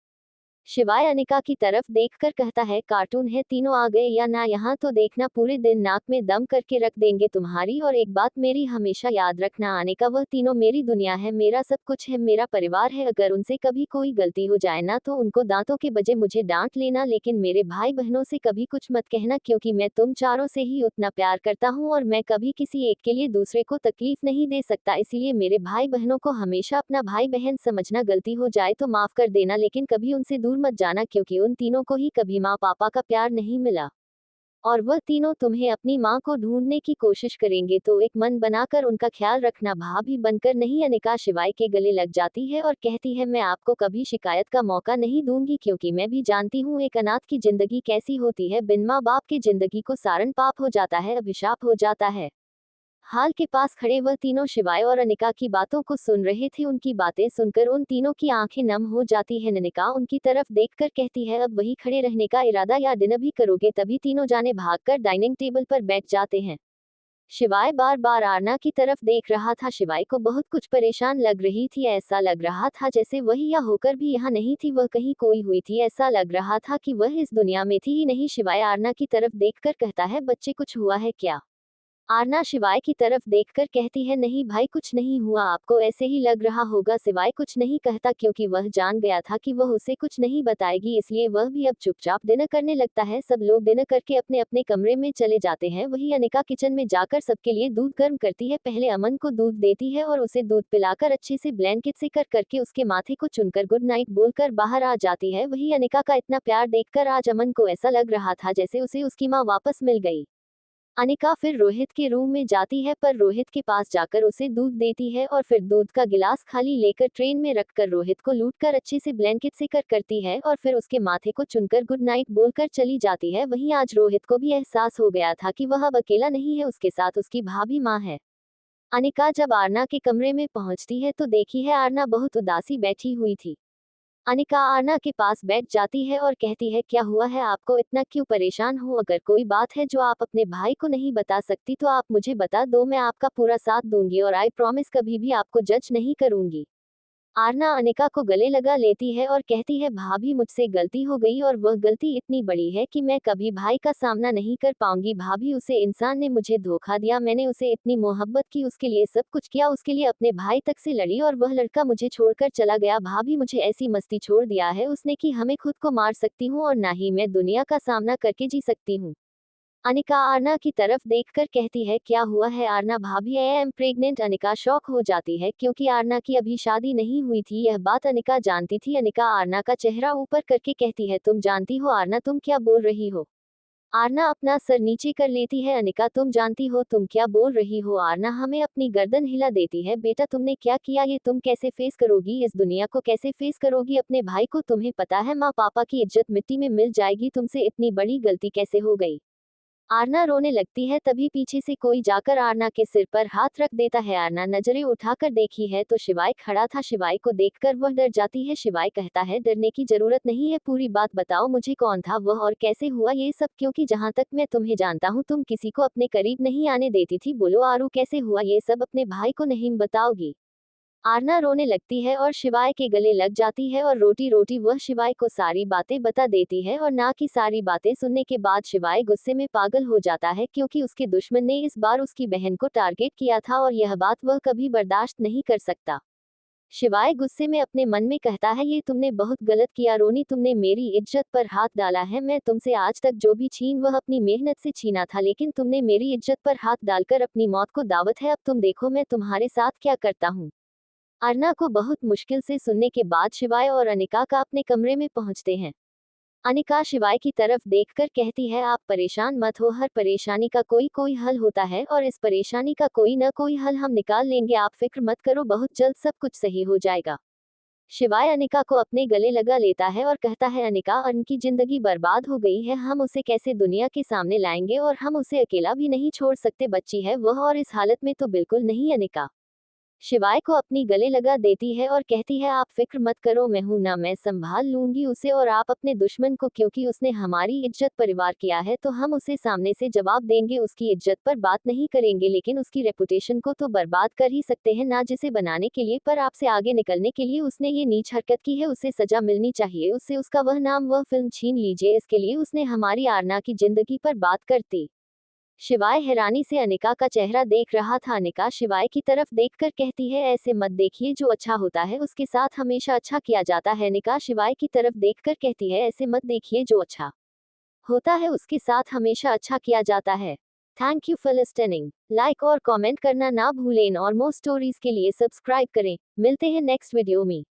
शिवाय अनिका की तरफ देखकर कहता है, कार्टून है, तीनों आ गए या ना, यहाँ तो देखना पूरे दिन नाक में दम करके रख देंगे तुम्हारी। और एक बात मेरी हमेशा याद रखना अनिका, वह तीनों मेरी दुनिया है, मेरा सब कुछ है, मेरा परिवार है। अगर उनसे कभी कोई गलती हो जाए ना तो उनको दांतों के बजाय मुझे डांट लेना, लेकिन मेरे भाई बहनों से कभी कुछ मत कहना, क्योंकि मैं तुम चारों से ही उतना प्यार करता हूँ और मैं कभी किसी एक के लिए दूसरे को तकलीफ नहीं दे सकता। इसलिए मेरे भाई बहनों को हमेशा अपना भाई बहन समझना, गलती हो जाए तो माफ कर देना, लेकिन कभी उनसे दूर मत जाना, क्योंकि उन तीनों को ही कभी माँ पापा का प्यार नहीं मिला और वह तीनों तुम्हें अपनी माँ को ढूंढने की कोशिश करेंगे। तो एक मन बनाकर उनका ख्याल रखना, भाभी बनकर नहीं। अनिका शिवाय के गले लग जाती है और कहती है, मैं आपको कभी शिकायत का मौका नहीं दूंगी, क्योंकि मैं भी जानती हूँ एक अनाथ की जिंदगी कैसी होती है। बिन माँ बाप की जिंदगी को सारण पाप हो जाता है, अभिशाप हो जाता है। हाल के पास खड़े वह तीनों शिवाय और अनिका की बातों को सुन रहे थे। उनकी बातें सुनकर उन तीनों की आंखें नम हो जाती है। अनिका उनकी तरफ देखकर कहती है, अब वही खड़े रहने का इरादा या डिनर भी करोगे? तभी तीनों जाने भागकर डाइनिंग टेबल पर बैठ जाते हैं। शिवाय बार बार आरना की तरफ देख रहा था। शिवाय को बहुत कुछ परेशान लग रही थी, ऐसा लग रहा था जैसे वही या होकर भी यहाँ नहीं थी, वह कहीं कोई हुई थी। ऐसा लग रहा था कि वह इस दुनिया में थी ही नहीं। शिवाय आरना की तरफ देखकर कहता है, बच्चे कुछ हुआ है क्या? आरना शिवाय की तरफ देखकर कहती है, नहीं भाई कुछ नहीं हुआ, आपको ऐसे ही लग रहा होगा। शिवाय कुछ नहीं कहता, क्योंकि वह जान गया था कि वह उसे कुछ नहीं बताएगी, इसलिए वह भी अब चुपचाप डिनर करने लगता है। सब लोग डिनर करके अपने अपने कमरे में चले जाते हैं। वही अनिका किचन में जाकर सबके लिए दूध गर्म करती है। पहले अमन को दूध देती है और उसे दूध पिलाकर अच्छे से ब्लैंकेट से कर करके उसके माथे को चुनकर गुड नाइट बोलकर बाहर आ जाती है। वही अनिका का इतना प्यार देखकर आज अमन को ऐसा लग रहा था जैसे उसे उसकी माँ वापस मिल गई। अनिका फिर रोहित के रूम में जाती है, पर रोहित के पास जाकर उसे दूध देती है और फिर दूध का गिलास खाली लेकर ट्रेन में रखकर रोहित को लूटकर अच्छे से ब्लैंकेट से कर करती है और फिर उसके माथे को चुनकर गुड नाइट बोलकर चली जाती है। वहीं आज रोहित को भी एहसास हो गया था कि वह अब अकेला नहीं है, उसके साथ उसकी भाभी माँ है। अनिका जब आरना के कमरे में पहुंचती है तो देखी है आरना बहुत उदासी बैठी हुई थी। अनिका आरना के पास बैठ जाती है और कहती है, क्या हुआ है आपको, इतना क्यों परेशान हो? अगर कोई बात है जो आप अपने भाई को नहीं बता सकती तो आप मुझे बता दो, मैं आपका पूरा साथ दूंगी और आई प्रॉमिस कभी भी आपको जज नहीं करूंगी। आरना अनिका को गले लगा लेती है और कहती है, भाभी मुझसे गलती हो गई और वह गलती इतनी बड़ी है कि मैं कभी भाई का सामना नहीं कर पाऊंगी। भाभी उसे इंसान ने मुझे धोखा दिया, मैंने उसे इतनी मोहब्बत की, उसके लिए सब कुछ किया, उसके लिए अपने भाई तक से लड़ी और वह लड़का मुझे छोड़कर चला गया। भाभी मुझे ऐसी मस्ती छोड़ दिया है उसने कि हमें खुद को मार सकती हूँ और ना ही मैं दुनिया का सामना करके जी सकती हूँ। अनिका आरना की तरफ देखकर कहती है, क्या हुआ है आरना? भाभी I am pregnant. Anika shock हो जाती है, क्योंकि आरना की अभी शादी नहीं हुई थी। यह बात अनिका जानती थी। अनिका आरना का चेहरा ऊपर करके कहती है, तुम जानती हो आरना, तुम क्या बोल रही हो? आरना अपना सर नीचे कर लेती है। अनिका, तुम जानती हो तुम क्या बोल रही हो? आरना हमें अपनी गर्दन हिला देती है, बेटा तुमने क्या किया, ये तुम कैसे फेस करोगी? इस दुनिया को कैसे फेस करोगी? अपने भाई को? तुम्हें पता है माँ पापा की इज्जत मिट्टी में मिल जाएगी, तुमसे इतनी बड़ी गलती कैसे हो गई? आरना रोने लगती है, तभी पीछे से कोई जाकर आरना के सिर पर हाथ रख देता है। आरना नजरें उठाकर देखी है तो शिवाय खड़ा था। शिवाय को देखकर वह डर जाती है। शिवाय कहता है, डरने की जरूरत नहीं है, पूरी बात बताओ मुझे, कौन था वह और कैसे हुआ ये सब? क्योंकि जहाँ तक मैं तुम्हें जानता हूँ तुम किसी को अपने करीब नहीं आने देती थी। बोलो आरू, कैसे हुआ ये सब? अपने भाई को नहीं बताओगी? आरना रोने लगती है और शिवाय के गले लग जाती है और रोटी रोटी वह शिवाय को सारी बातें बता देती है। और ना की सारी बातें सुनने के बाद शिवाय गुस्से में पागल हो जाता है, क्योंकि उसके दुश्मन ने इस बार उसकी बहन को टारगेट किया था और यह बात वह कभी बर्दाश्त नहीं कर सकता। शिवाय गुस्से में अपने मन में कहता है, ये तुमने बहुत गलत किया रोनी, तुमने मेरी इज्जत पर हाथ डाला है। मैं तुमसे आज तक जो भी छीन वह अपनी मेहनत से छीना था, लेकिन तुमने मेरी इज्जत पर हाथ डालकर अपनी मौत को दावत है। अब तुम देखो मैं तुम्हारे साथ क्या करता हूँ। अर्ना को बहुत मुश्किल से सुनने के बाद शिवाय और अनिका का अपने कमरे में पहुंचते हैं। अनिका शिवाय की तरफ देखकर कहती है, आप परेशान मत हो, हर परेशानी का कोई कोई हल होता है और इस परेशानी का कोई न कोई हल हम निकाल लेंगे, आप फिक्र मत करो, बहुत जल्द सब कुछ सही हो जाएगा। शिवाय अनिका को अपने गले लगा लेता है और कहता है, अनिका, उनकी जिंदगी बर्बाद हो गई है, हम उसे कैसे दुनिया के सामने लाएंगे और हम उसे अकेला भी नहीं छोड़ सकते, बच्ची है वह और इस हालत में तो बिल्कुल नहीं। अनिका शिवाय को अपनी गले लगा देती है और कहती है आप फिक्र मत करो, मैं हूं ना, मैं संभाल लूंगी उसे और आप अपने दुश्मन को, क्योंकि उसने हमारी इज्जत परिवार किया है तो हम उसे सामने से जवाब देंगे। उसकी इज्जत पर बात नहीं करेंगे लेकिन उसकी रेपुटेशन को तो बर्बाद कर ही सकते हैं, ना जिसे बनाने के लिए पर आपसे आगे निकलने के लिए उसने ये नीच हरकत की है, उसे सजा मिलनी चाहिए, उससे उसका वह नाम वह फिल्म छीन लीजिए, इसके लिए उसने हमारी आरना की जिंदगी पर बात करती। शिवाय हैरानी से अनिका का चेहरा देख रहा था। अनिका शिवाय की तरफ देखकर कहती है ऐसे मत देखिए, जो अच्छा होता है उसके साथ हमेशा अच्छा किया जाता है। अनिका शिवाय की तरफ देखकर कहती है ऐसे मत देखिए, जो अच्छा होता है उसके साथ हमेशा अच्छा किया जाता है। Thank you for listening. Like और कमेंट करना ना भूलें और मोर स्टोरीज के लिए सब्सक्राइब करें। मिलते हैं नेक्स्ट वीडियो में।